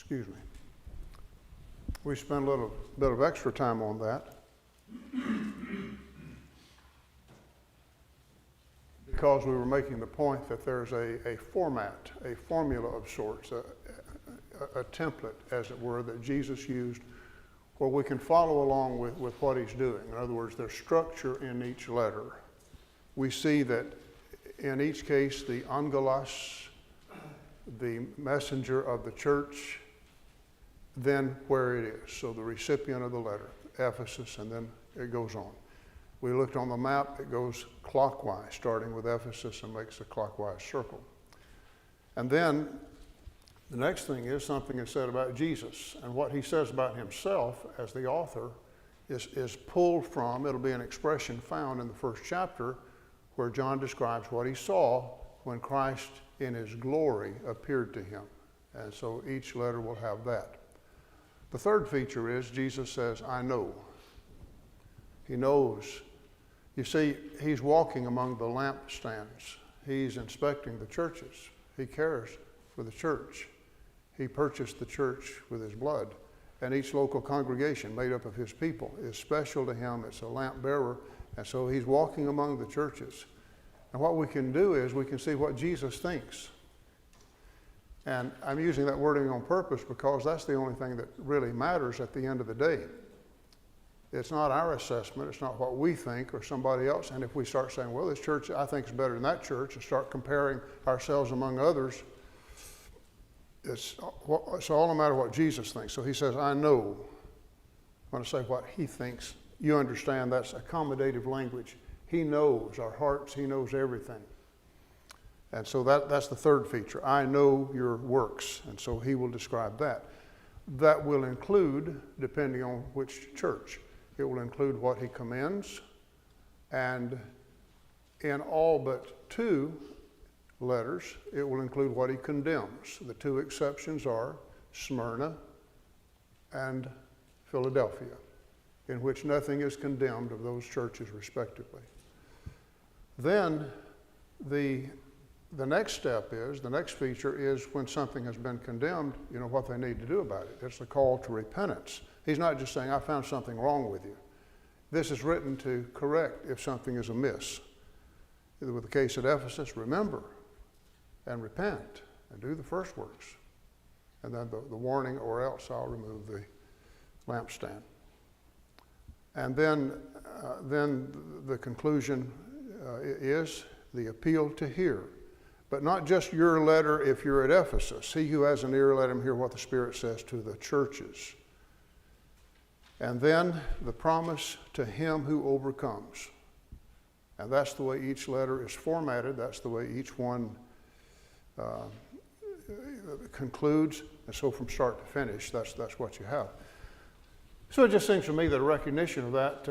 Excuse me. We spent a little bit of extra time on that because we were making the point that there's a format, a formula of sorts, a template, as it were, that Jesus used where we can follow along with what he's doing. In other words, there's structure in each letter. We see that in each case, the angelos, the messenger of the church, then where it is. So the recipient of the letter, Ephesus, and then it goes on. We looked on the map, it goes clockwise, starting with Ephesus and makes a clockwise circle. And then the next thing is something is said about Jesus. And what he says about himself as the author is pulled from, it'll be an expression found in the first chapter where John describes what he saw when Christ in his glory appeared to him. And so each letter will have that. The third feature is Jesus says, I know. He knows. You see, he's walking among the lampstands. He's inspecting the churches. He cares for the church. He purchased the church with his blood. And each local congregation made up of his people is special to him. It's a lamp bearer. And so he's walking among the churches. And what we can do is we can see what Jesus thinks. And I'm using that wording on purpose because that's the only thing that really matters at the end of the day. It's not our assessment. It's not what we think or somebody else. And if we start saying, well, this church I think is better than that church, and start comparing ourselves among others, it's all a matter of what Jesus thinks. So he says, I know. I want to say what he thinks. You understand that's accommodative language. He knows our hearts. He knows everything. And so that's the third feature. I know your works. And so he will describe that. That will include, depending on which church, it will include what he commends. And in all but 2 letters, it will include what he condemns. The 2 exceptions are Smyrna and Philadelphia, in which nothing is condemned of those churches respectively. Then the next step is, the next feature is when something has been condemned, you know, what they need to do about it. It's a call to repentance. He's not just saying, I found something wrong with you. This is written to correct if something is amiss. With the case at Ephesus, remember and repent and do the first works. And then the warning, or else I'll remove the lampstand. And then the conclusion is the appeal to hear. But not just your letter if you're at Ephesus. He who has an ear, let him hear what the Spirit says to the churches. And then the promise to him who overcomes. And that's the way each letter is formatted. That's the way each one concludes. And so from start to finish, that's what you have. So it just seems to me that a recognition of that,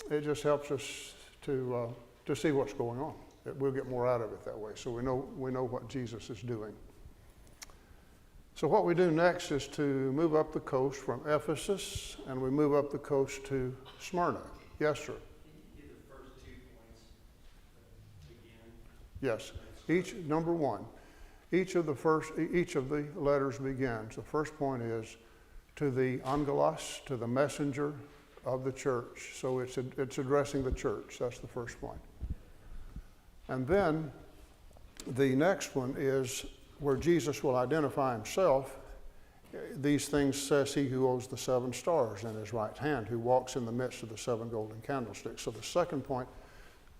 it just helps us to see what's going on. We'll get more out of it that way. So we know what Jesus is doing. So what we do next is to move up the coast from Ephesus, and we move up the coast to Smyrna. Yes, sir. Give the first 2 points again. Yes. Number 1. Each of the letters begins. The first point is to the angelos, to the messenger of the church. So it's addressing the church. That's the first point. And then the next one is where Jesus will identify himself. These things says he who holds the 7 stars in his right hand, who walks in the midst of the 7 golden candlesticks. So the second point,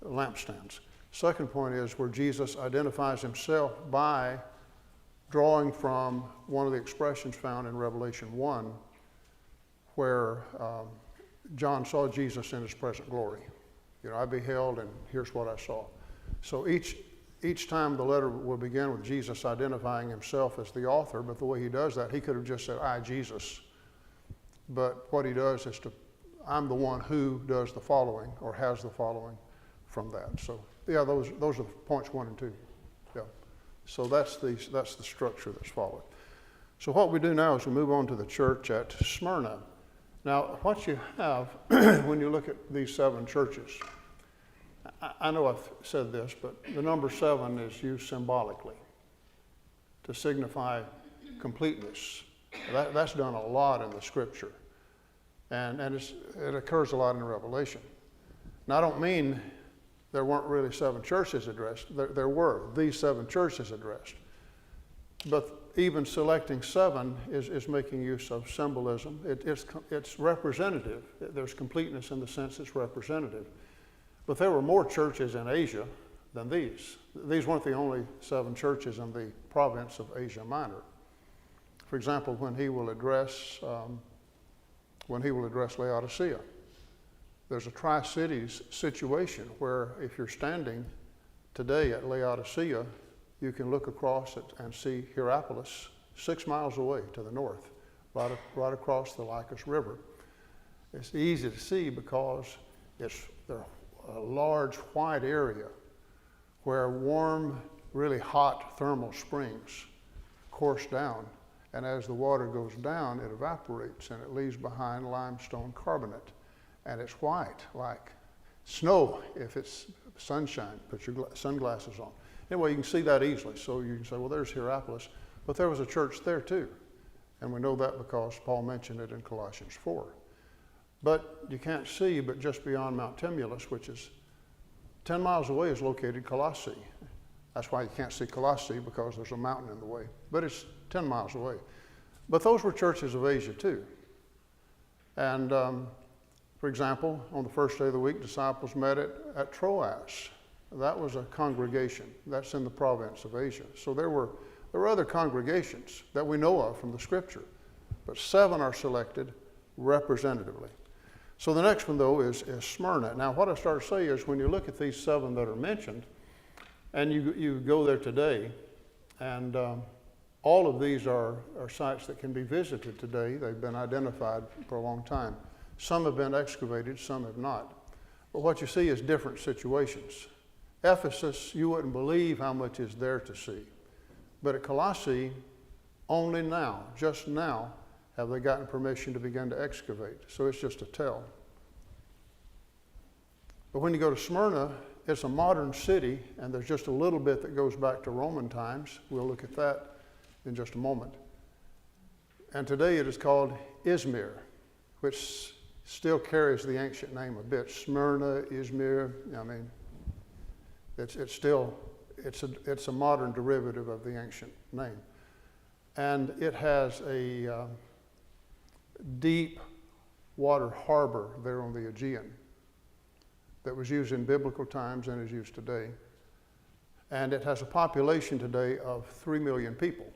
lampstands. Second point is where Jesus identifies himself by drawing from one of the expressions found in Revelation 1, where John saw Jesus in his present glory. You know, I beheld and here's what I saw. So each time the letter will begin with Jesus identifying himself as the author, but the way he does that, he could have just said, I, Jesus. But what he does is I'm the one who does the following or has the following from that. So yeah, those are points 1 and 2. Yeah. So that's the structure that's followed. So what we do now is we move on to the church at Smyrna. Now, what you have when you look at these 7 churches, I know I've said this, but the number 7 is used symbolically to signify completeness. That's done a lot in the Scripture. And it occurs a lot in Revelation. Now, I don't mean there weren't really 7 churches addressed. There were these 7 churches addressed. But even selecting 7 is making use of symbolism. It's representative. There's completeness in the sense it's representative. But there were more churches in Asia than these. These weren't the only 7 churches in the province of Asia Minor. For example, when he will address Laodicea, there's a Tri-Cities situation where if you're standing today at Laodicea, you can look across it and see Hierapolis 6 miles away to the north, right across the Lycus River. It's easy to see because there's a large white area where warm, really hot thermal springs course down, and as the water goes down, it evaporates and it leaves behind limestone carbonate. And it's white, like snow if it's sunshine. Put your sunglasses on. Anyway, you can see that easily. So you can say, well, there's Hierapolis. But there was a church there too. And we know that because Paul mentioned it in Colossians 4. But you can't see, but just beyond Mount Tymulus, which is 10 miles away, is located Colossae. That's why you can't see Colossae, because there's a mountain in the way. But it's 10 miles away. But those were churches of Asia too. And for example, on the first day of the week, disciples met at Troas. That was a congregation. That's in the province of Asia. So there were other congregations that we know of from the Scripture, but 7 are selected representatively. So the next one, though, is Smyrna. Now, what I start to say is when you look at these 7 that are mentioned, and you go there today, and all of these are sites that can be visited today. They've been identified for a long time. Some have been excavated, some have not. But what you see is different situations. Ephesus, you wouldn't believe how much is there to see. But at Colossae, only now, just now, have they gotten permission to begin to excavate. So it's just a tell. But when you go to Smyrna, it's a modern city, and there's just a little bit that goes back to Roman times. We'll look at that in just a moment. And today it is called Izmir, which still carries the ancient name a bit. Smyrna, Izmir, I mean, it's a modern derivative of the ancient name. And it has a deep water harbor there on the Aegean that was used in biblical times and is used today. And it has a population today of 3 million people.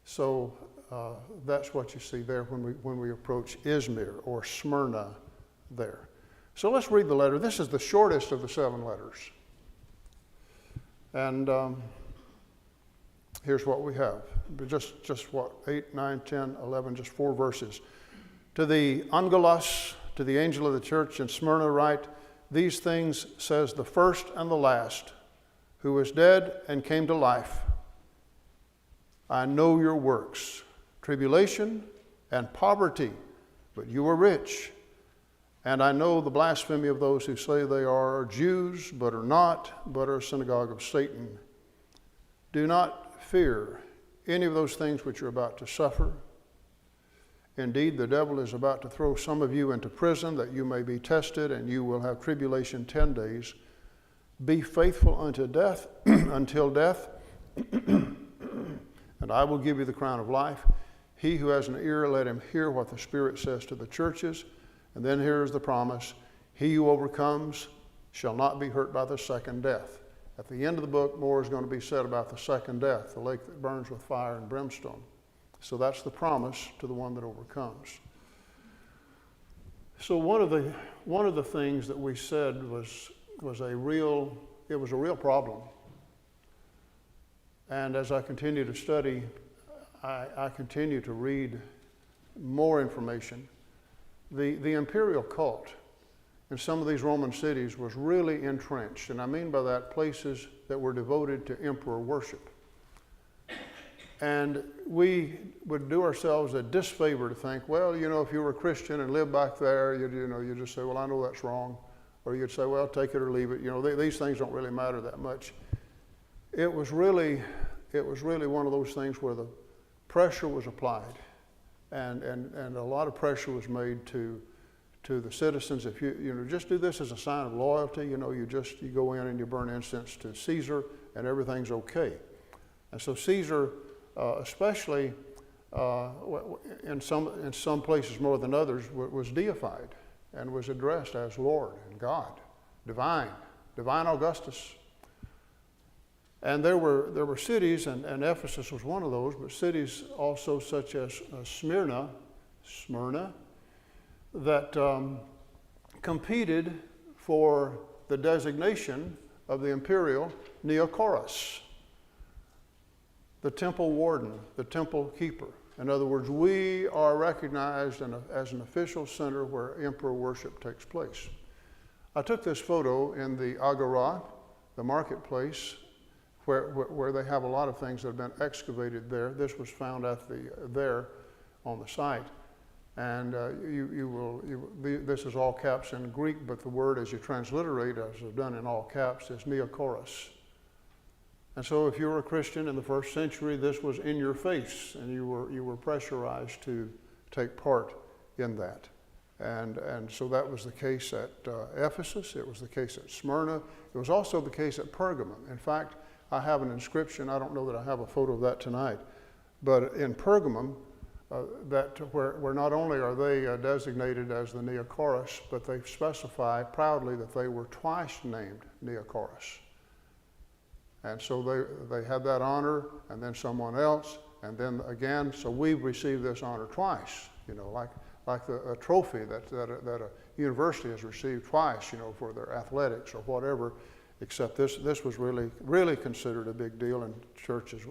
So that's what you see there when we approach Izmir or Smyrna there. So let's read the letter. This is the shortest of the 7 letters. And here's what we have. Just what, 8, 9, 10, 11, just 4 verses. To the Angelos, to the angel of the church in Smyrna write, these things says the first and the last, who was dead and came to life. I know your works, tribulation and poverty, but you are rich. And I know the blasphemy of those who say they are Jews, but are not, but are a synagogue of Satan. Do not fear any of those things which you're about to suffer. Indeed, the devil is about to throw some of you into prison that you may be tested, and you will have tribulation 10 days. Be faithful unto death, until death, and I will give you the crown of life. He who has an ear, let him hear what the Spirit says to the churches. And then here is the promise. He who overcomes shall not be hurt by the second death. At the end of the book, more is going to be said about the second death, the lake that burns with fire and brimstone. So that's the promise to the one that overcomes. So one of the things that we said was a real problem. And as I continue to study, I continue to read more information. The imperial cult in some of these Roman cities was really entrenched. And I mean by that places that were devoted to emperor worship. And we would do ourselves a disfavor to think, well, if you were a Christian and lived back there, you just say, well, I know that's wrong. Or you'd say, well, take it or leave it. These things don't really matter that much. It was really it was really one of those things where the pressure was applied, and a lot of pressure was made to the citizens. If you just do this as a sign of loyalty, you go in and you burn incense to Caesar, and everything's okay. And so Caesar, especially in some places more than others, was deified and was addressed as Lord and God, divine Augustus. And there were cities, and Ephesus was one of those, but cities also such as Smyrna, that competed for the designation of the imperial Neocorus, the temple warden, the temple keeper. In other words, we are recognized as an official center where emperor worship takes place. I took this photo in the Agora, the marketplace, where they have a lot of things that have been excavated there. This was found there on the site. And this is all caps in Greek, but the word as you transliterate, as is done in all caps, is Neocorus. And so if you were a Christian in the first century, this was in your face, and you were pressurized to take part in that. And so that was the case at Ephesus. It was the case at Smyrna. It was also the case at Pergamum. In fact, I have an inscription. I don't know that I have a photo of that tonight. But in Pergamum, where not only are they designated as the Neocorus, but they specify proudly that they were twice named Neocorus. And so they had that honor, and then someone else, and then again. So we've received this honor twice, like a trophy that a university has received twice, for their athletics or whatever. Except this was really considered a big deal, and churches,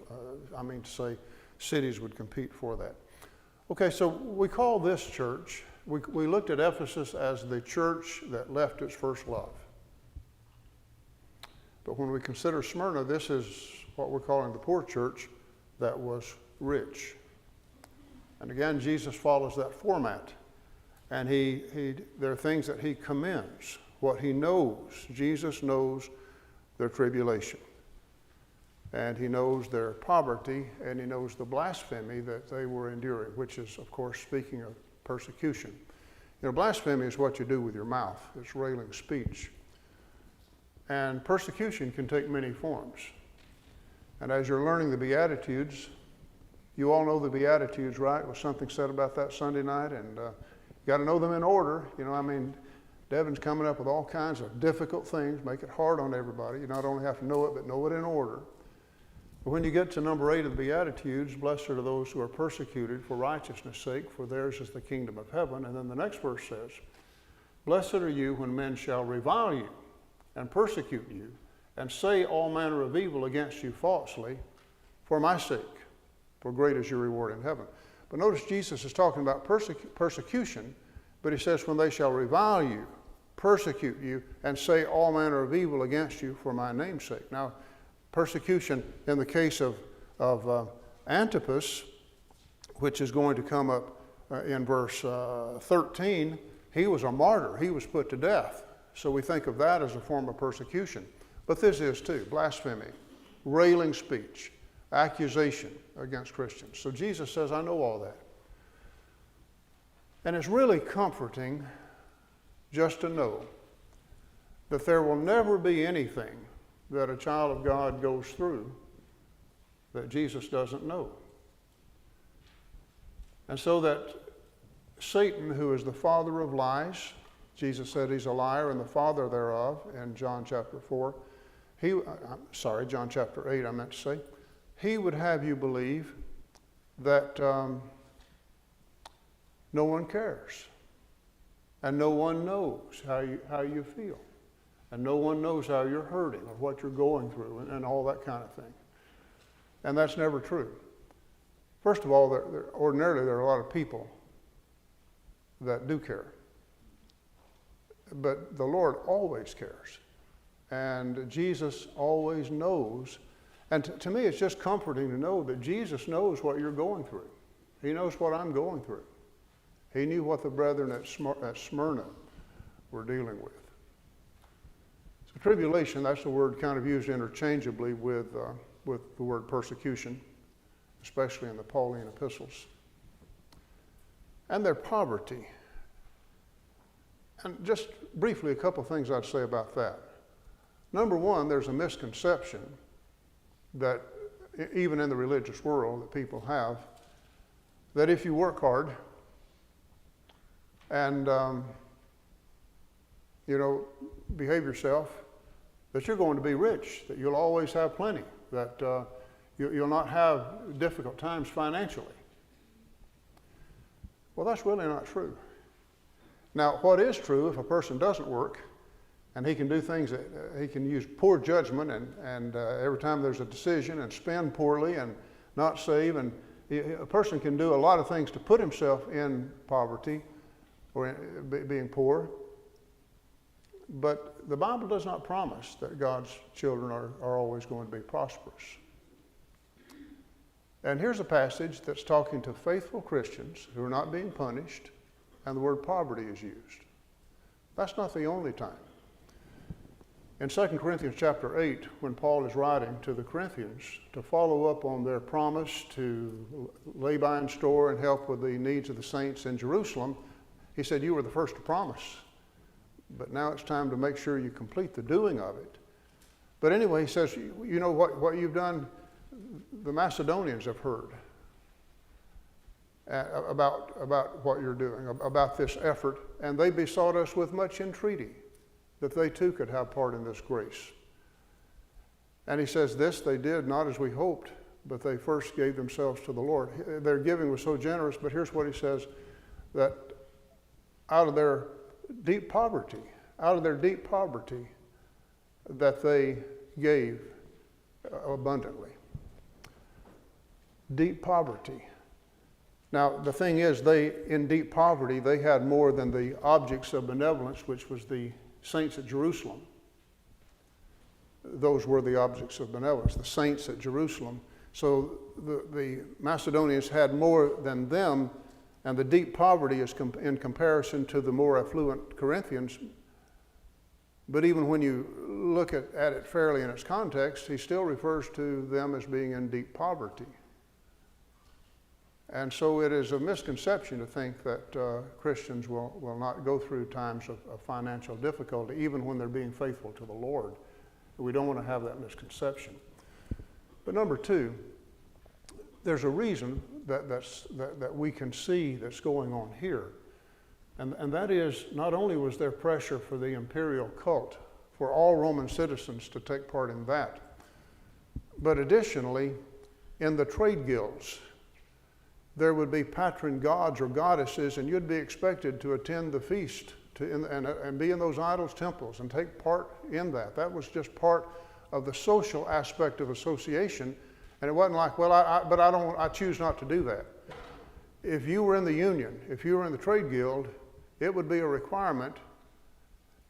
cities would compete for that. Okay, so we call this church, we looked at Ephesus as the church that left its first love. But when we consider Smyrna, this is what we're calling the poor church that was rich. And again, Jesus follows that format. And there are things that he commends, what he knows. Jesus knows their tribulation. And he knows their poverty, and he knows the blasphemy that they were enduring, which is, of course, speaking of persecution. Blasphemy is what you do with your mouth. It's railing speech. And persecution can take many forms. And as you're learning the Beatitudes, you all know the Beatitudes, right? There was something said about that Sunday night, and you got to know them in order. Devin's coming up with all kinds of difficult things, make it hard on everybody. You not only have to know it, but know it in order. But when you get to number 8 of the Beatitudes, blessed are those who are persecuted for righteousness' sake, for theirs is the kingdom of heaven. And then the next verse says, blessed are you when men shall revile you and persecute you and say all manner of evil against you falsely for my sake, for great is your reward in heaven. But notice Jesus is talking about persecution, but he says when they shall revile you, persecute you, and say all manner of evil against you for my name's sake. Now, persecution in the case of Antipas, which is going to come up in verse 13, he was a martyr. He was put to death. So we think of that as a form of persecution. But this is too, blasphemy, railing speech, accusation against Christians. So Jesus says, I know all that. And it's really comforting just to know that there will never be anything that a child of God goes through that Jesus doesn't know. And so that Satan, who is the father of lies, Jesus said he's a liar and the father thereof in John chapter 4. John chapter 8, I meant to say. He would have you believe that no one cares. And no one knows how you feel. And no one knows how you're hurting or what you're going through and all that kind of thing. And that's never true. First of all, ordinarily there are a lot of people that do care. But the Lord always cares. And Jesus always knows. And to me, it's just comforting to know that Jesus knows what you're going through. He knows what I'm going through. He knew what the brethren at Smyrna were dealing with. So tribulation, that's the word kind of used interchangeably with with the word persecution, especially in the Pauline epistles. And their poverty. And just briefly, a couple of things I'd say about that. Number one, there's a misconception that even in the religious world that people have, that if you work hard and behave yourself, that you're going to be rich, that you'll always have plenty, that you'll not have difficult times financially. Well, that's really not true. Now, what is true, if a person doesn't work, and he can do things that he can use poor judgment and every time there's a decision and spend poorly and not save, and a person can do a lot of things to put himself in poverty or being poor. But the Bible does not promise that God's children are always going to be prosperous. And here's a passage that's talking to faithful Christians who are not being punished, and the word poverty is used. That's not the only time. In 2 Corinthians chapter 8, when Paul is writing to the Corinthians to follow up on their promise to lay by in store and help with the needs of the saints in Jerusalem, he said, you were the first to promise, but now it's time to make sure you complete the doing of it. But anyway, he says, you know what you've done, the Macedonians have heard about what you're doing, about this effort, and they besought us with much entreaty that they too could have part in this grace. And he says this they did not as we hoped, but they first gave themselves to the Lord. Their giving was so generous, but here's what he says, that out of their deep poverty, that they gave abundantly. Deep poverty. Now, the thing is, in deep poverty, they had more than the objects of benevolence, which was the saints at Jerusalem. Those were the objects of benevolence, the saints at Jerusalem. So the Macedonians had more than them, and the deep poverty is in comparison to the more affluent Corinthians. But even when you look at it fairly in its context, he still refers to them as being in deep poverty. And so it is a misconception to think that Christians will not go through times of financial difficulty, even when they're being faithful to the Lord. We don't want to have that misconception. But number two, there's a reason that we can see that's going on here. And that is, not only was there pressure for the imperial cult, for all Roman citizens to take part in that, but additionally, in the trade guilds, there would be patron gods or goddesses, and you'd be expected to attend the feast and be in those idols' temples and take part in that. That was just part of the social aspect of association, and it wasn't like, well, I choose not to do that. If you were in the union, if you were in the trade guild, it would be a requirement,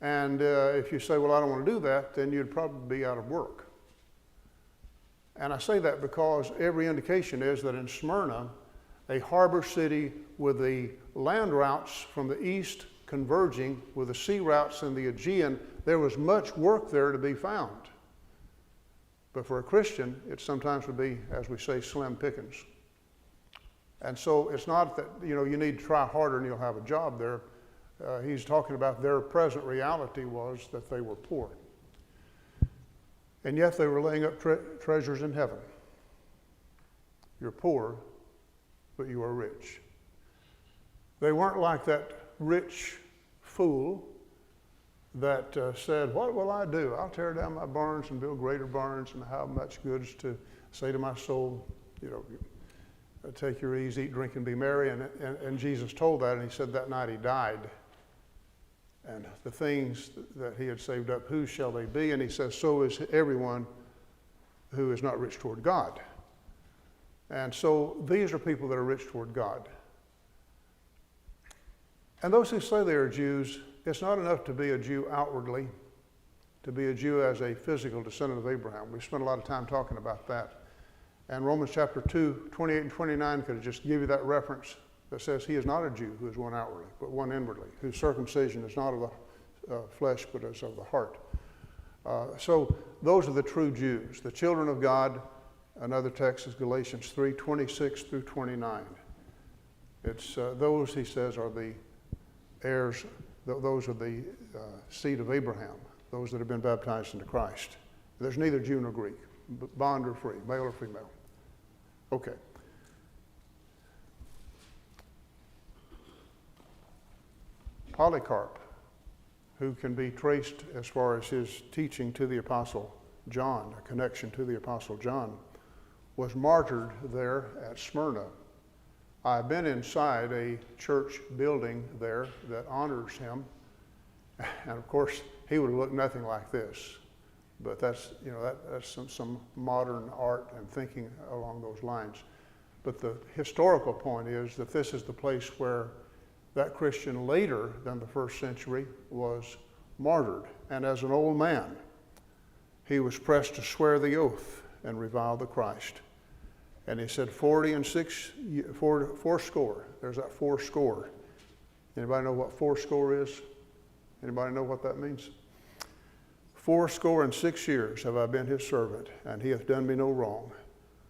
and if you say, well, I don't want to do that, then you'd probably be out of work. And I say that because every indication is that in Smyrna, a harbor city with the land routes from the east converging with the sea routes in the Aegean, there was much work there to be found. But for a Christian, it sometimes would be, as we say, slim pickings. And so it's not that, you need to try harder and you'll have a job there. He's talking about their present reality was that they were poor. And yet they were laying up treasures in heaven. You're poor, but you are rich. They weren't like that rich fool that said, what will I do? I'll tear down my barns and build greater barns and have much goods to say to my soul, take your ease, eat, drink, and be merry. And Jesus told that, and he said that night he died. And the things that he had saved up, whose shall they be? And he says, so is everyone who is not rich toward God. And so these are people that are rich toward God. And those who say they are Jews, it's not enough to be a Jew outwardly, to be a Jew as a physical descendant of Abraham. We've spent a lot of time talking about that. And Romans chapter 2, 28 and 29 could just give you that reference that says he is not a Jew who is one outwardly, but one inwardly, whose circumcision is not of the flesh, but is of the heart. So those are the true Jews, the children of God Another text is Galatians 3:26 through 29. It's those, he says, are the heirs, those are the seed of Abraham, those that have been baptized into Christ. There's neither Jew nor Greek, bond or free, male or female. Okay. Polycarp, who can be traced as far as his teaching to the Apostle John, a connection to the Apostle John, was martyred there at Smyrna. I've been inside a church building there that honors him, and of course he would have looked nothing like this. But that's some modern art and thinking along those lines. But the historical point is that this is the place where that Christian later than the first century was martyred. And as an old man, he was pressed to swear the oath and revile the Christ. And he said 40 and 6, fourscore. There's that fourscore. Anybody know what fourscore is? Anybody know what that means? 86 years have I been his servant, and he hath done me no wrong.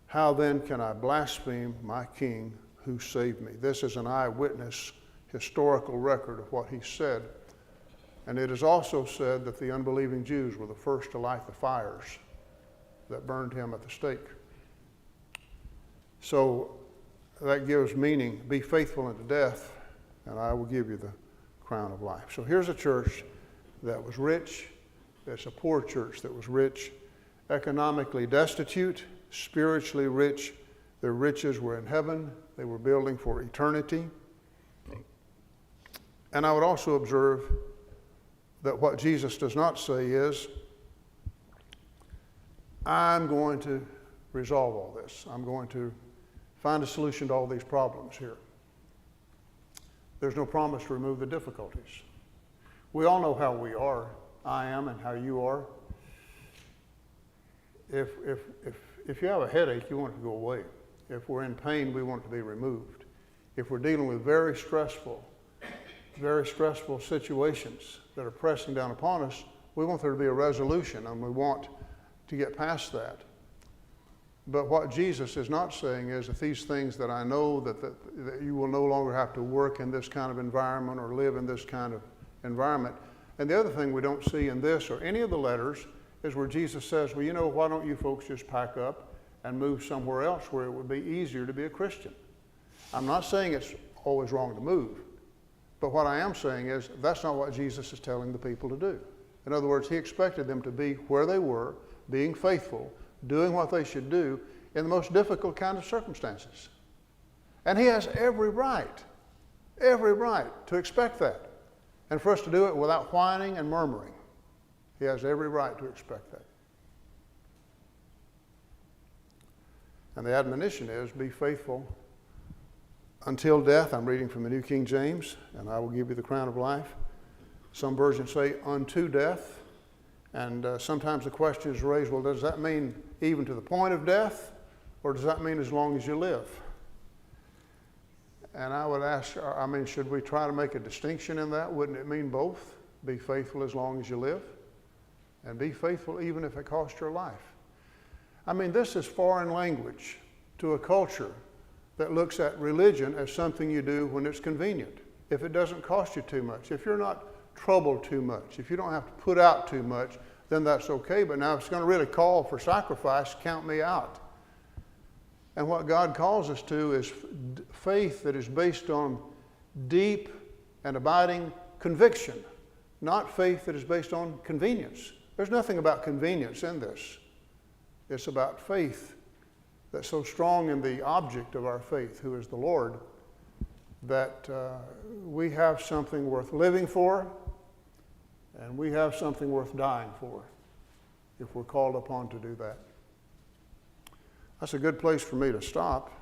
How then can I blaspheme my King who saved me? This is an eyewitness historical record of what he said. And it is also said that the unbelieving Jews were the first to light the fires that burned him at the stake. So that gives meaning, be faithful unto death, and I will give you the crown of life. So here's a church that was rich. It's a poor church that was rich, economically destitute, spiritually rich. Their riches were in heaven. They were building for eternity. And I would also observe that what Jesus does not say is, I'm going to resolve all this. I'm going to find a solution to all these problems here. There's no promise to remove the difficulties. We all know how we are. I am and how you are. If you have a headache, you want it to go away. If we're in pain, we want it to be removed. If we're dealing with very stressful situations that are pressing down upon us, we want there to be a resolution, and we want to get past that. But what Jesus is not saying is that these things that I know that you will no longer have to work in this kind of environment or live in this kind of environment. And the other thing we don't see in this or any of the letters is where Jesus says, well, you know, why don't you folks just pack up and move somewhere else where it would be easier to be a Christian? I'm not saying it's always wrong to move, but what I am saying is that's not what Jesus is telling the people to do. In other words, he expected them to be where they were, being faithful, doing what they should do in the most difficult kind of circumstances. And he has every right to expect that. And for us to do it without whining and murmuring. He has every right to expect that. And the admonition is, be faithful until death. I'm reading from the New King James, and I will give you the crown of life. Some versions say unto death. And sometimes the question is raised, well, does that mean even to the point of death? Or does that mean as long as you live? And I would ask, should we try to make a distinction in that? Wouldn't it mean both? Be faithful as long as you live, and be faithful even if it costs your life. This is foreign language to a culture that looks at religion as something you do when it's convenient. If it doesn't cost you too much, if you're not troubled too much, if you don't have to put out too much, then that's okay. But now if it's going to really call for sacrifice, count me out. And what God calls us to is faith that is based on deep and abiding conviction, not faith that is based on convenience. There's nothing about convenience in this. It's about faith that's so strong in the object of our faith, who is the Lord, that we have something worth living for, and we have something worth dying for, if we're called upon to do that. That's a good place for me to stop.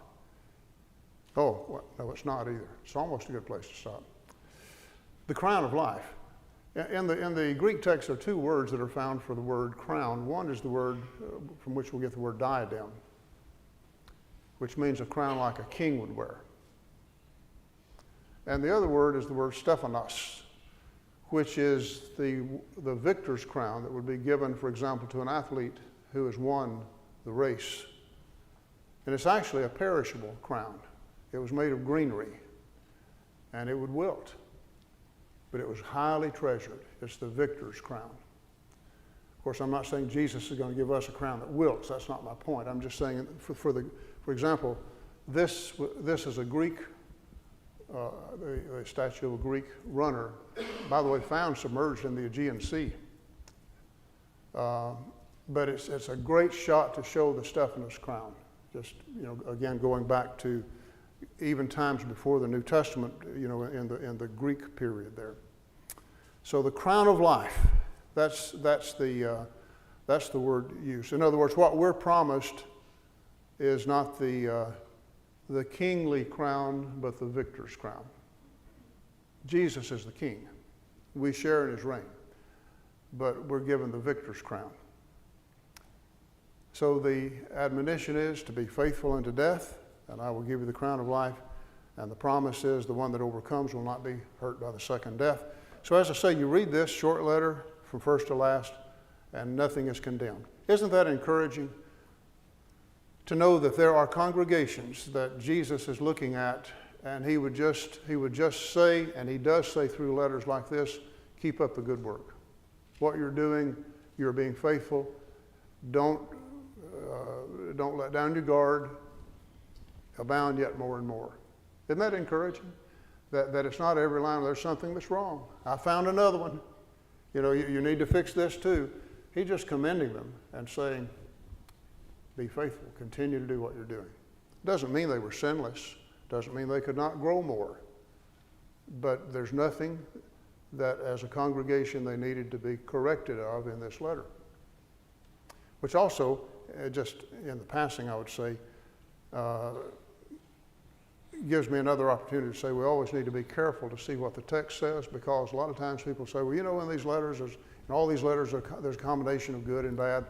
Oh, no, it's not either. It's almost a good place to stop. The crown of life. In the Greek text, there are two words that are found for the word crown. One is the word from which we'll get the word diadem, which means a crown like a king would wear. And the other word is the word Stephanos, which is the victor's crown that would be given, for example, to an athlete who has won the race And it's actually a perishable crown. It was made of greenery, and it would wilt. But it was highly treasured. It's the victor's crown. Of course, I'm not saying Jesus is going to give us a crown that wilts. That's not my point. I'm just saying, for example, this is a Greek, a statue of a Greek runner, by the way, found submerged in the Aegean Sea. But it's a great shot to show the Stephanos crown. Just, again, going back to even times before the New Testament, in the Greek period there. So the crown of life, that's the word used. In other words, what we're promised is not the kingly crown, but the victor's crown. Jesus is the king. We share in his reign, but we're given the victor's crown. So the admonition is to be faithful unto death, and I will give you the crown of life. And the promise is the one that overcomes will not be hurt by the second death. So as I say, you read this short letter from first to last, and nothing is condemned. Isn't that encouraging? To know that there are congregations that Jesus is looking at, and he would just say, and he does say through letters like this, keep up the good work. What you're doing, you're being faithful. Don't let down your guard. Abound yet more and more. Isn't that encouraging? That it's not every line there's something that's wrong. I found another one. You need to fix this too. He's just commending them and saying, be faithful. Continue to do what you're doing. Doesn't mean they were sinless. Doesn't mean they could not grow more. But there's nothing that as a congregation they needed to be corrected of in this letter. Which also, just in the passing, I would say, gives me another opportunity to say we always need to be careful to see what the text says, because a lot of times people say, well, in these letters, in all these letters, there's a combination of good and bad.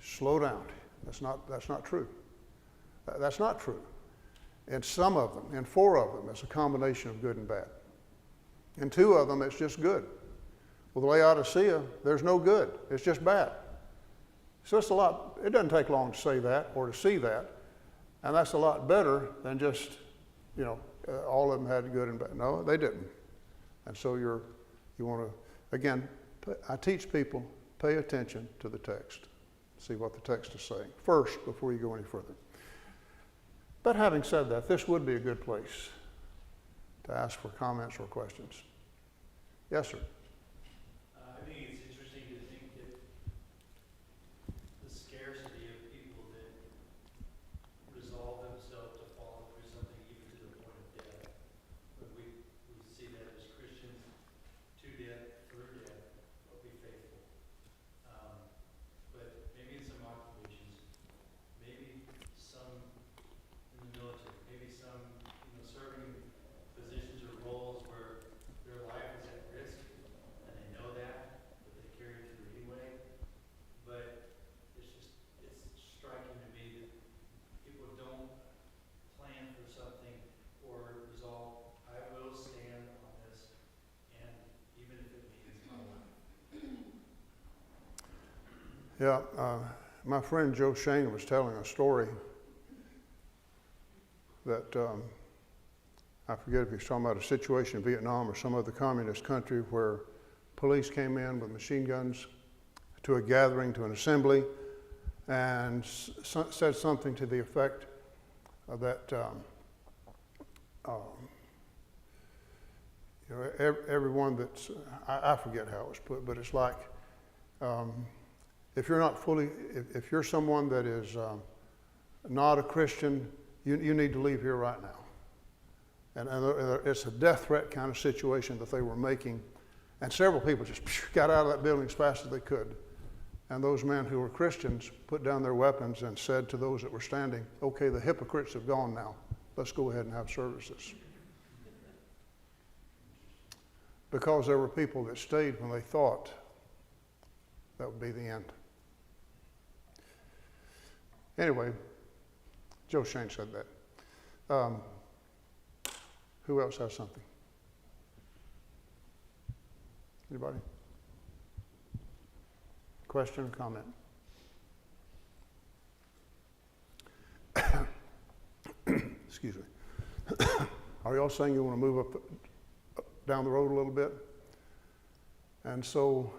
Slow down. That's not true. That's not true. In some of them, in 4 of them, it's a combination of good and bad. In 2 of them, it's just good. Well, the Laodicea, there's no good. It's just bad. So it's it doesn't take long to say that or to see that. And that's a lot better than just, all of them had good and bad. No, they didn't. And so you want to, again, I teach people, pay attention to the text. See what the text is saying first before you go any further. But having said that, this would be a good place to ask for comments or questions. Yes, sir. I think it's interesting to think that the scarcity of people that resolve themselves to follow through something even to the point of death. But we see that as Christians, to death, through death, but be faithful. But maybe in some occupations, maybe some in the military, maybe some serving positions or roles where their life is at risk, and they know that, but they carry it through anyway. But it's striking to me that people don't plan for something or resolve, I will stand on this, and even if it means my life. Yeah, my friend Joe Shane was telling a story that I forget if he was talking about a situation in Vietnam or some other communist country where police came in with machine guns to a gathering, to an assembly, and said something to the effect that everyone that's, I forget how it was put, but it's like, if you're someone that is not a Christian, you need to leave here right now. And it's a death threat kind of situation that they were making. And several people just got out of that building as fast as they could. And those men who were Christians put down their weapons and said to those that were standing, okay, the hypocrites have gone now. Let's go ahead and have services. Because there were people that stayed when they thought that would be the end. Anyway, Joe Shane said that. Who else has something? Anybody? Question or comment? Excuse me. Are y'all saying you want to move up down the road a little bit? And so,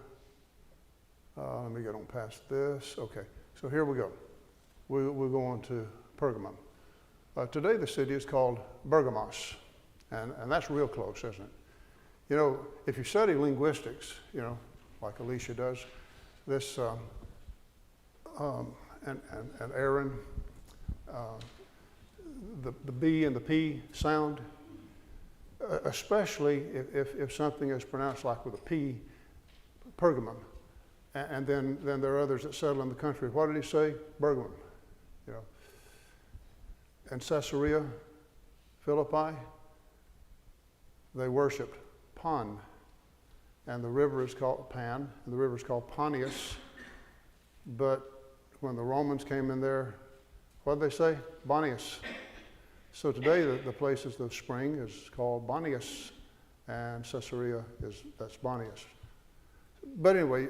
let me get on past this. Okay, so here we go. We're going to Pergamum. Today the city is called Bergamos, and that's real close, isn't it? You know, if you study linguistics, you know, like Alicia does, this, and Aaron, the B and the P sound, especially if something is pronounced like with a P, Pergamum, and then there are others that settle in the country. What did he say? Bergamum, you know. And Caesarea, Philippi, they worshipped Pan, and the river is called Pan, and the river is called Panias. But when the Romans came in there, what did they say? Bonius. So today the place is the spring is called Bonius, and Caesarea that's Bonius. But anyway,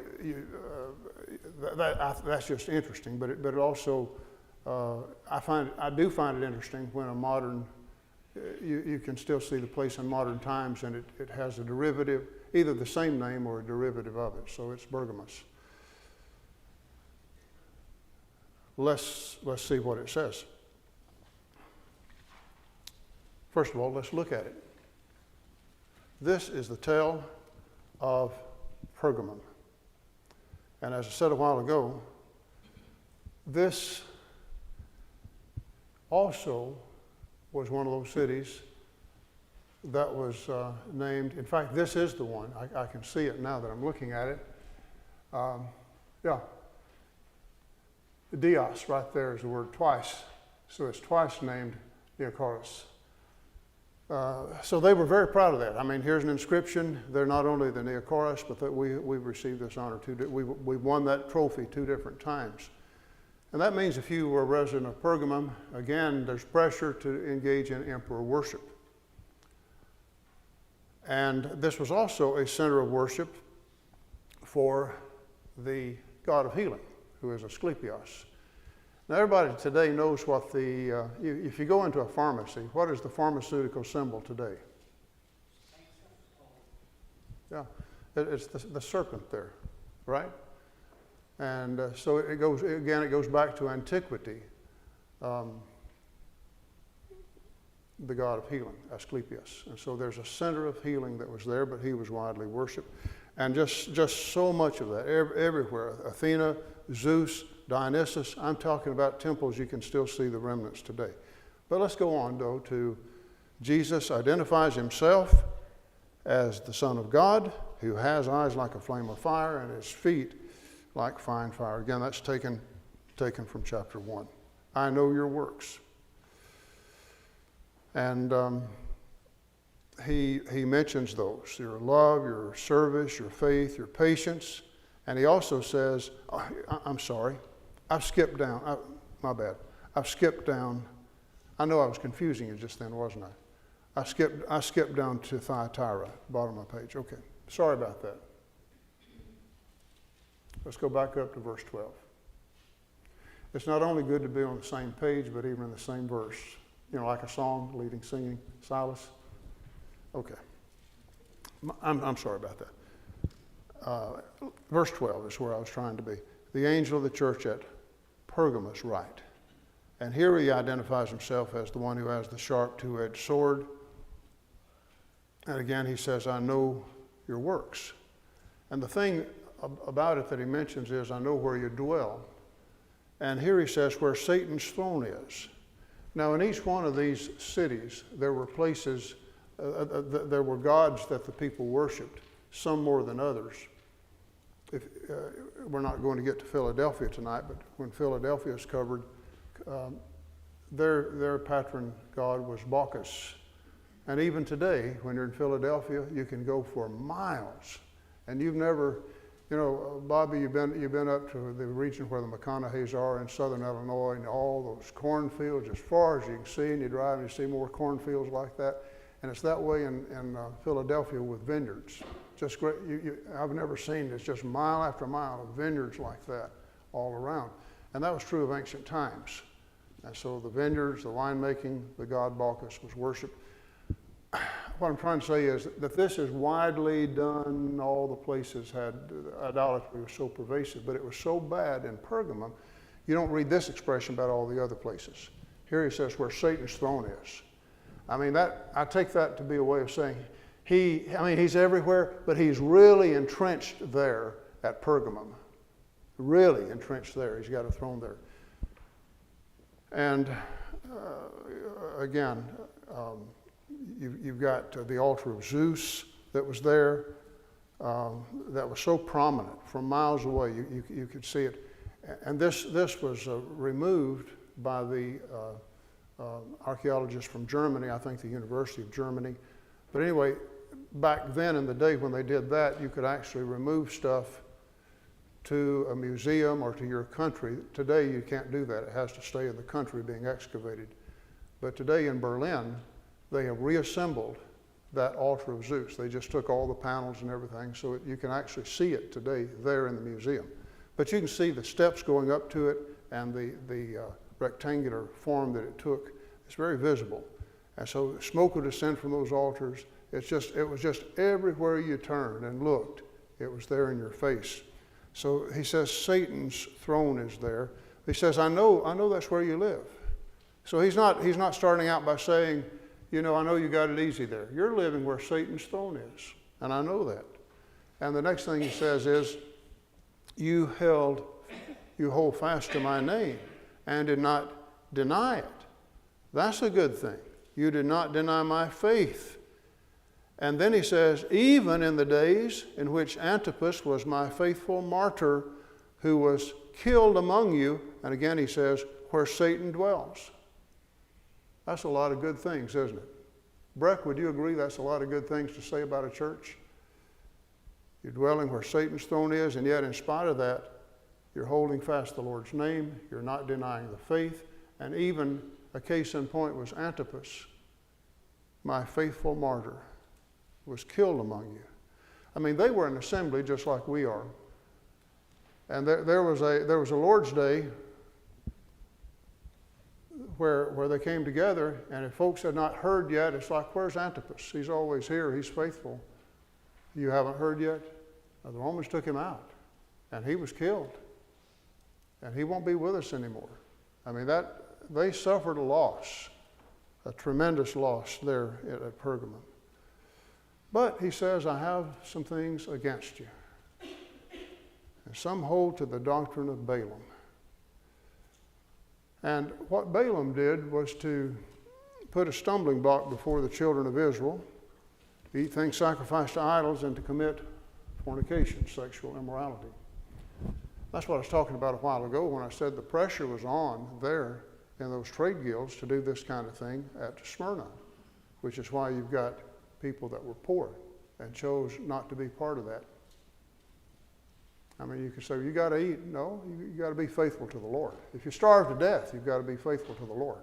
that's just interesting. But it also I do find it interesting when a modern you can still see the place in modern times, and it has a derivative, either the same name or a derivative of it. So it's Bergamos. Let's see what it says. First of all, let's look at it. This is the tale of Pergamum. And as I said a while ago, this also was one of those cities that was named, in fact, this is the one. I can see it now that I'm looking at it. Dios, right there is the word twice. So it's twice named Neocoris. So they were very proud of that. I mean, here's an inscription. They're not only the Neocoris, but that we've received this honor. We've won that trophy 2 different times. And that means if you were a resident of Pergamum, again, there's pressure to engage in emperor worship. And this was also a center of worship for the god of healing, who is Asclepios. Now, everybody today knows what if you go into a pharmacy, what is the pharmaceutical symbol today? Yeah, it's the serpent there, right? And so it goes back to antiquity, the god of healing, Asclepius. And so there's a center of healing that was there, but he was widely worshipped. And just so much of that, everywhere. Athena, Zeus, Dionysus. I'm talking about temples you can still see the remnants today. But let's go on, though, to Jesus identifies himself as the Son of God, who has eyes like a flame of fire and his feet like fine fire. Again, that's taken from chapter 1. I know your works. And he mentions those, your love, your service, your faith, your patience. And he also says, I'm sorry, I've skipped down. My bad. I've skipped down. I know I was confusing you just then, wasn't I? I skipped down to Thyatira, bottom of the page. Okay, sorry about that. Let's go back up to verse 12. It's not only good to be on the same page, but even in the same verse. You know, like a song, leading, singing, Silas. Okay. I'm sorry about that. Verse 12 is where I was trying to be. The angel of the church at Pergamos write. And here he identifies himself as the one who has the sharp two-edged sword. And again, he says, I know your works. And the thing about it that he mentions is, I know where you dwell. And here he says, where Satan's throne is. Now, in each one of these cities, there were places, there were gods that the people worshiped, some more than others. We're not going to get to Philadelphia tonight, but when Philadelphia is covered, their patron god was Bacchus. And even today, when you're in Philadelphia, you can go for miles. And you've never, you know, Bobby, you've been up to the region where the McConaughey's are in southern Illinois, and all those cornfields as far as you can see, and you drive and you see more cornfields like that. And it's that way in Philadelphia with vineyards. Just great. I've never seen it's just mile after mile of vineyards like that all around. And that was true of ancient times. And so the vineyards, the winemaking, the god Bacchus was worshipped. What I'm trying to say is that this is widely done. All the places had idolatry was so pervasive, but it was so bad in Pergamum. You don't read this expression about all the other places. Here he says where Satan's throne is. I mean, I take that to be a way of saying he's everywhere, but he's really entrenched there at Pergamum. Really entrenched there. He's got a throne there. And again, you've got the altar of Zeus that was there, that was so prominent from miles away. You could see it. And this was removed by the archaeologists from Germany, I think the University of Germany. But anyway, back then in the day when they did that, you could actually remove stuff to a museum or to your country. Today you can't do that. It has to stay in the country being excavated. But today in Berlin, they have reassembled that altar of Zeus. They just took all the panels and everything, so you can actually see it today there in the museum. But you can see the steps going up to it and the rectangular form that it took. It's very visible. And so smoke would ascend from those altars. It was just everywhere you turned and looked, it was there in your face. So he says Satan's throne is there. He says, I know that's where you live. So he's not starting out by saying, I know you got it easy there. You're living where Satan's throne is, and I know that. And the next thing he says is, you hold fast to my name and did not deny it. That's a good thing. You did not deny my faith. And then he says, even in the days in which Antipas was my faithful martyr, who was killed among you, and again he says, where Satan dwells. That's a lot of good things, isn't it? Breck, would you agree that's a lot of good things to say about a church? You're dwelling where Satan's throne is, and yet in spite of that, you're holding fast the Lord's name, you're not denying the faith, and even a case in point was Antipas, my faithful martyr, was killed among you. I mean, they were an assembly just like we are. And there was a Lord's Day where they came together, and if folks had not heard yet, it's like, where's Antipas? He's always here, he's faithful. You haven't heard yet? The Romans took him out, and he was killed. And he won't be with us anymore. I mean, they suffered a loss, a tremendous loss there at Pergamum. But he says, I have some things against you. And some hold to the doctrine of Balaam. And what Balaam did was to put a stumbling block before the children of Israel, to eat things sacrificed to idols, and to commit fornication, sexual immorality. That's what I was talking about a while ago when I said the pressure was on there in those trade guilds to do this kind of thing at Smyrna, which is why you've got people that were poor and chose not to be part of that. I mean, you could say, you got to eat. No, you got to be faithful to the Lord. If you starve to death, you've got to be faithful to the Lord.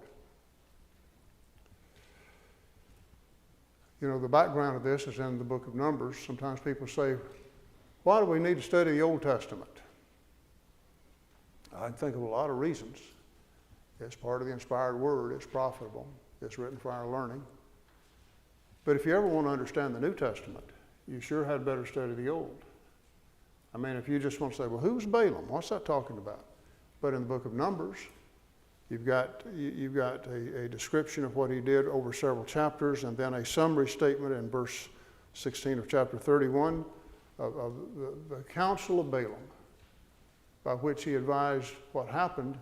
The background of this is in the book of Numbers. Sometimes people say, why do we need to study the Old Testament? I can think of a lot of reasons. It's part of the inspired word. It's profitable. It's written for our learning. But if you ever want to understand the New Testament, you sure had better study the Old. I mean, if you just want to say, well, who's Balaam? What's that talking about? But in the book of Numbers, you've got a description of what he did over several chapters, and then a summary statement in verse 16 of chapter 31 of the counsel of Balaam, by which he advised what happened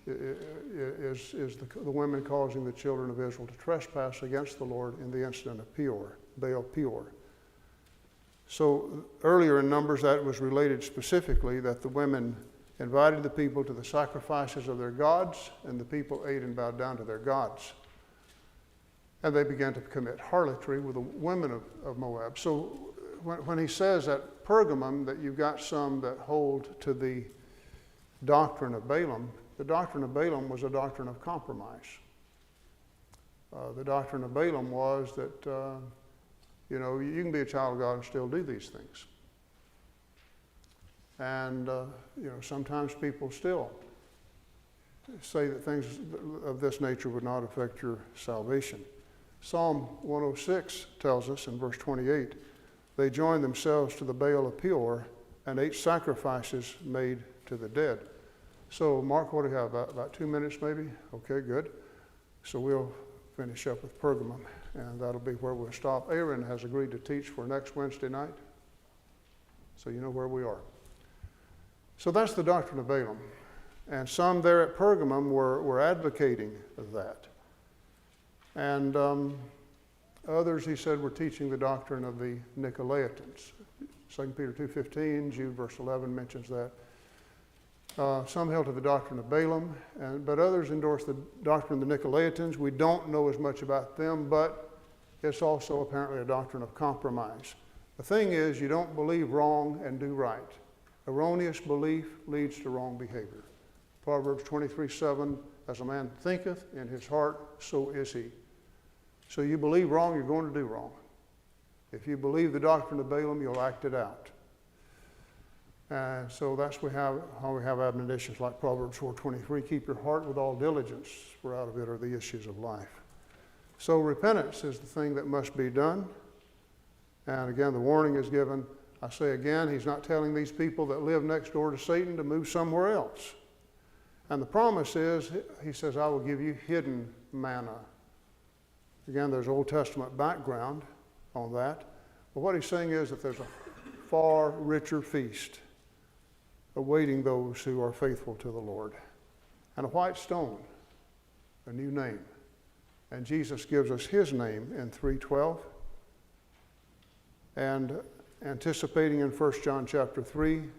is the women causing the children of Israel to trespass against the Lord in the incident of Peor, Baal Peor. So earlier in Numbers, that was related specifically that the women invited the people to the sacrifices of their gods, and the people ate and bowed down to their gods. And they began to commit harlotry with the women of Moab. So when he says at Pergamum that you've got some that hold to the doctrine of Balaam, the doctrine of Balaam was a doctrine of compromise. The doctrine of Balaam was that, you can be a child of God and still do these things. And, sometimes people still say that things of this nature would not affect your salvation. Psalm 106 tells us in verse 28, they joined themselves to the Baal of Peor and ate sacrifices made to the dead. So, Mark, what do you have, about 2 minutes maybe? Okay, good. So we'll finish up with Pergamum, and that'll be where we'll stop. Aaron has agreed to teach for next Wednesday night, so you know where we are. So that's the doctrine of Balaam. And some there at Pergamum were advocating that. And others, he said, were teaching the doctrine of the Nicolaitans. 2 Peter 2:15, Jude verse 11 mentions that. Some held to the doctrine of Balaam, but others endorsed the doctrine of the Nicolaitans. We don't know as much about them, but it's also apparently a doctrine of compromise. The thing is, you don't believe wrong and do right. Erroneous belief leads to wrong behavior. Proverbs 23:7, as a man thinketh in his heart, so is he. So you believe wrong, you're going to do wrong. If you believe the doctrine of Balaam, you'll act it out. So that's how we have admonitions like Proverbs 4:23, keep your heart with all diligence, for out of it are the issues of life. So repentance is the thing that must be done. And again, the warning is given. I say again, he's not telling these people that live next door to Satan to move somewhere else. And the promise is, he says, I will give you hidden manna. Again, there's Old Testament background on that. But what he's saying is that there's a far richer feast awaiting those who are faithful to the Lord. And a white stone, a new name. And Jesus gives us his name in 3:12. And anticipating in 1 John chapter 3,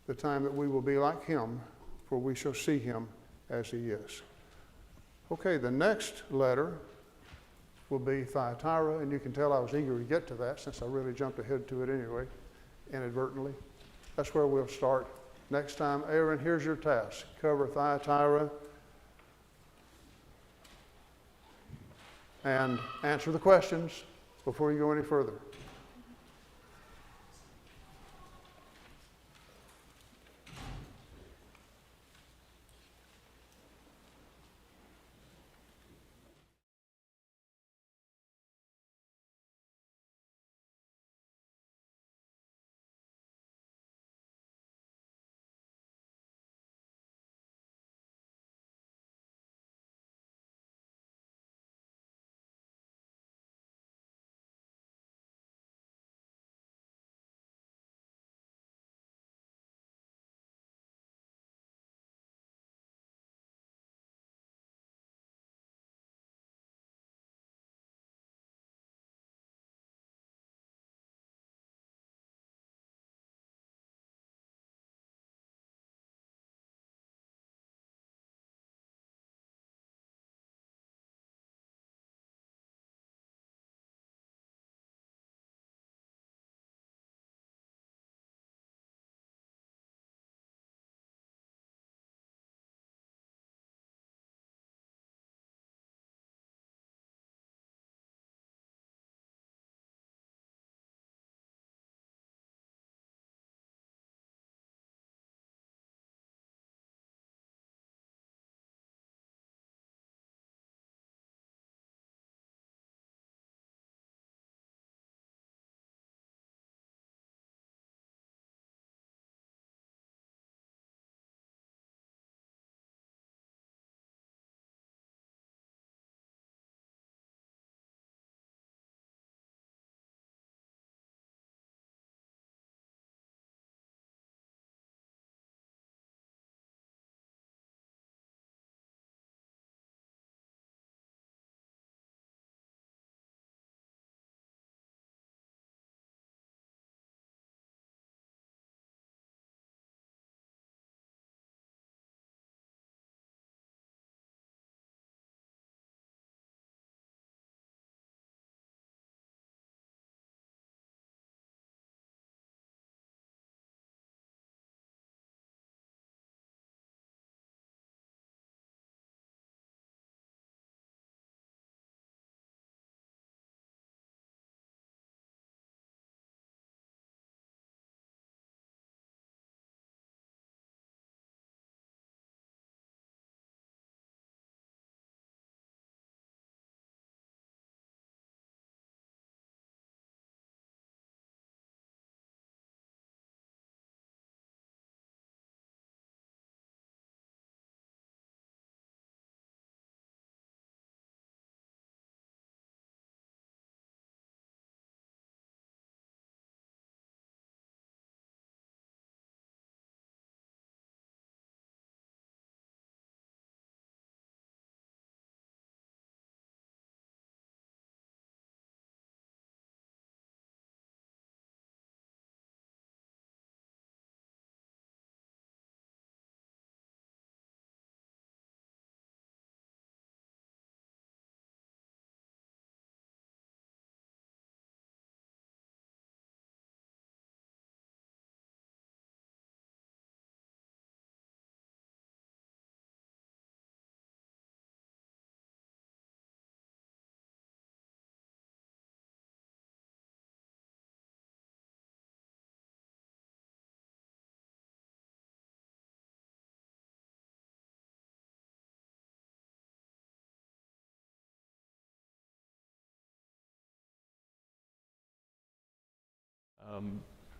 the time that we will be like him, for we shall see him as he is. Okay, the next letter will be Thyatira, and you can tell I was eager to get to that since I really jumped ahead to it anyway, inadvertently. That's where we'll start next time. Aaron, here's your task. Cover Thyatira and answer the questions before you go any further.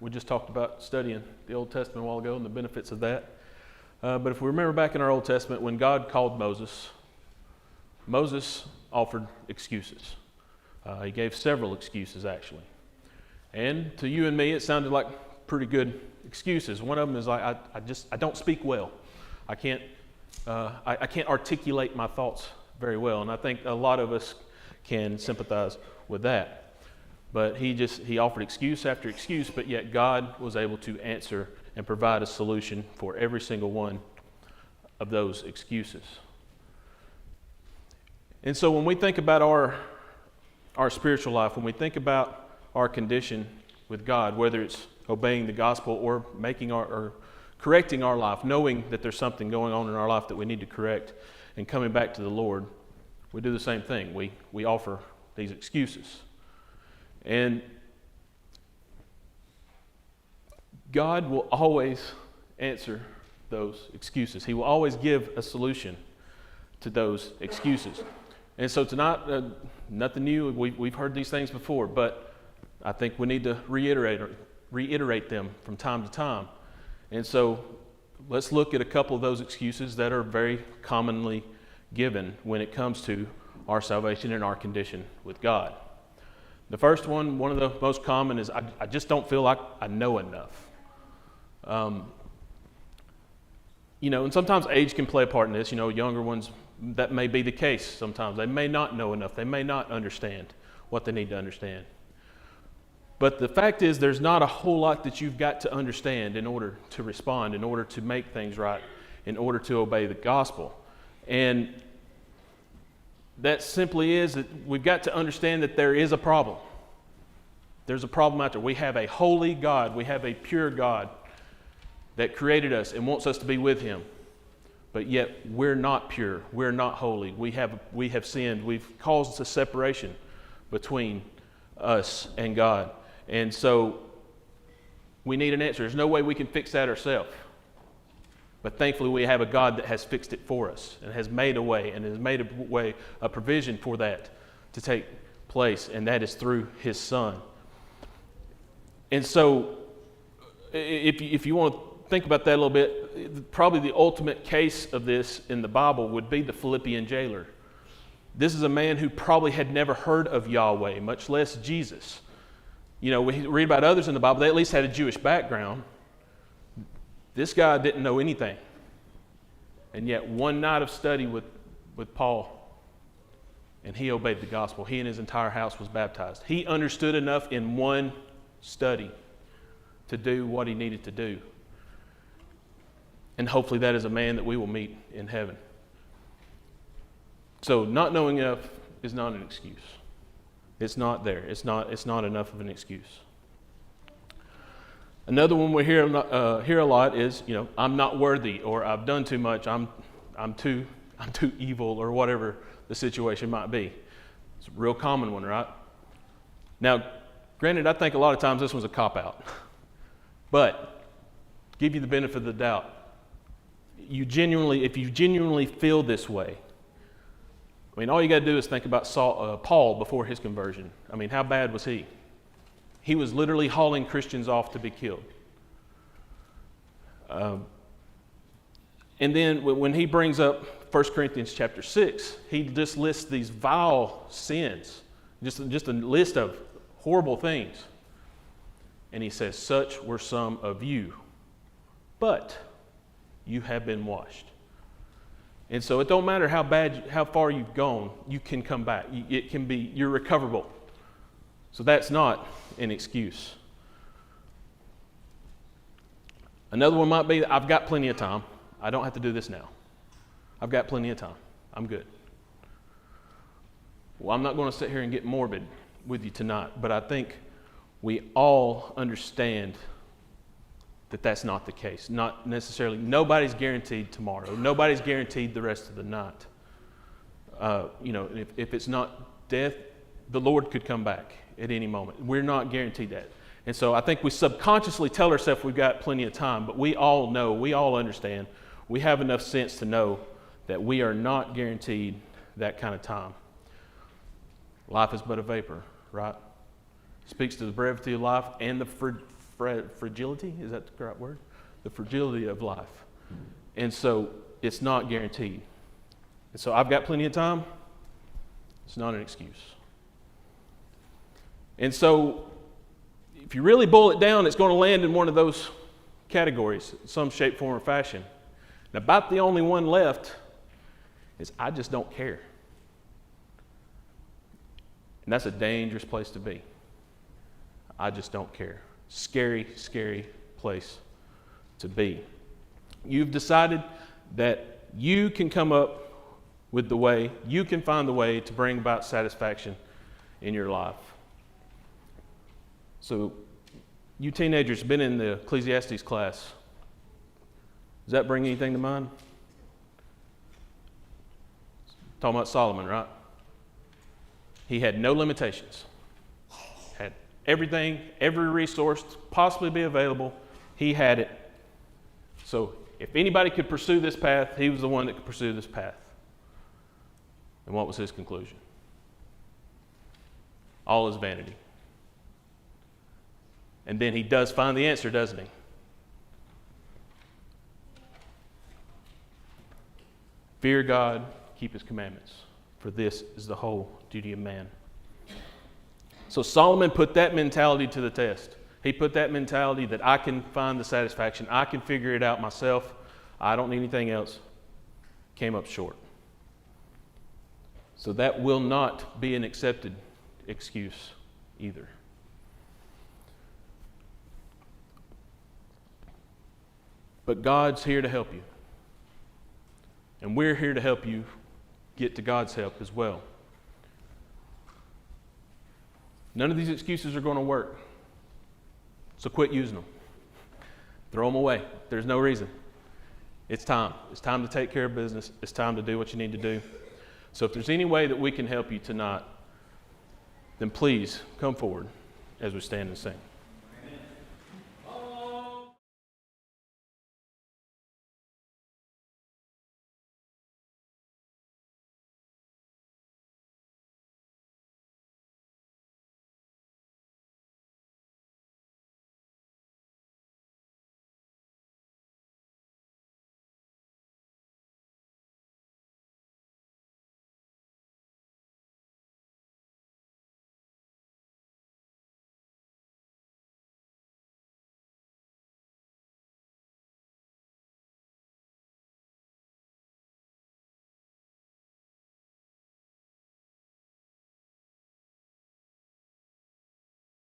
We just talked about studying the Old Testament a while ago and the benefits of that. But if we remember back in our Old Testament, when God called Moses, Moses offered excuses. He gave several excuses, actually. And to you and me, it sounded like pretty good excuses. One of them is like, I don't speak well. I can't articulate my thoughts very well. And I think a lot of us can sympathize with that. But he offered excuse after excuse, but yet God was able to answer and provide a solution for every single one of those excuses. And so when we think about our spiritual life, when we think about our condition with God, whether it's obeying the gospel or or correcting our life, knowing that there's something going on in our life that we need to correct, and coming back to the Lord, we do the same thing. We offer these excuses. And God will always answer those excuses. He will always give a solution to those excuses. And so tonight, nothing new. We've heard these things before, but I think we need to reiterate them from time to time. And so let's look at a couple of those excuses that are very commonly given when it comes to our salvation and our condition with God. The first one of the most common is, I just don't feel like I know enough. And sometimes age can play a part in this. Younger ones, that may be the case sometimes. They may not know enough. They may not understand what they need to understand. But the fact is, there's not a whole lot that you've got to understand in order to respond, in order to make things right, in order to obey the gospel. And that simply is that we've got to understand that there is a problem. There's a problem out there. We have a holy God. We have a pure God that created us and wants us to be with Him. But yet we're not pure. We're not holy. We have sinned. We've caused a separation between us and God. And so we need an answer. There's no way we can fix that ourselves. But thankfully we have a God that has fixed it for us and has made a way and has made a provision for that to take place, and that is through His Son. And so if you want to think about that a little bit, probably the ultimate case of this in the Bible would be the Philippian jailer. This is a man who probably had never heard of Yahweh, much less Jesus. We read about others in the Bible, they at least had a Jewish background. This guy didn't know anything. And yet one night of study with Paul, and he obeyed the gospel. He and his entire house was baptized. He understood enough in one study to do what he needed to do. And hopefully that is a man that we will meet in heaven. So not knowing enough is not an excuse. It's not there. It's not enough of an excuse. Another one we hear a lot is, I'm not worthy, or I've done too much. I'm too evil, or whatever the situation might be. It's a real common one, right? Now, granted, I think a lot of times this one's a cop-out. But give you the benefit of the doubt. If you genuinely feel this way, all you got to do is think about Paul before his conversion. How bad was he? He was literally hauling Christians off to be killed. And then when he brings up 1 Corinthians chapter 6, he just lists these vile sins, just a list of horrible things. And he says, such were some of you, but you have been washed. And so it don't matter how far you've gone, you can come back. You're recoverable. So that's not an excuse. Another one might be, I've got plenty of time. I don't have to do this now. I've got plenty of time. I'm good. Well, I'm not going to sit here and get morbid with you tonight, but I think we all understand that that's not the case. Not necessarily. Nobody's guaranteed tomorrow. Nobody's guaranteed the rest of the night. If it's not death, the Lord could come back at any moment. We're not guaranteed that. And so I think we subconsciously tell ourselves we've got plenty of time, but we all know, we all understand, we have enough sense to know that we are not guaranteed that kind of time. Life is but a vapor, right? Speaks to the brevity of life and the fragility, is that the right word? The fragility of life. And so it's not guaranteed. And so I've got plenty of time. It's not an excuse. And so if you really boil it down, it's going to land in one of those categories, some shape, form, or fashion. And about the only one left is I just don't care. And that's a dangerous place to be. I just don't care. Scary, scary place to be. You've decided that you can come up with the way, you can find the way to bring about satisfaction in your life. So, you teenagers been in the Ecclesiastes class. Does that bring anything to mind? Talking about Solomon, right? He had no limitations. Had everything, every resource possibly be available, he had it. So if anybody could pursue this path, he was the one that could pursue this path. And what was his conclusion? All is vanity. And then he does find the answer, doesn't he? Fear God, keep his commandments, for this is the whole duty of man. So Solomon put that mentality to the test. He put that mentality that I can find the satisfaction, I can figure it out myself, I don't need anything else, came up short. So that will not be an accepted excuse either. But God's here to help you. And we're here to help you get to God's help as well. None of these excuses are going to work. So quit using them. Throw them away. There's no reason. It's time. It's time to take care of business. It's time to do what you need to do. So if there's any way that we can help you tonight, then please come forward as we stand and sing.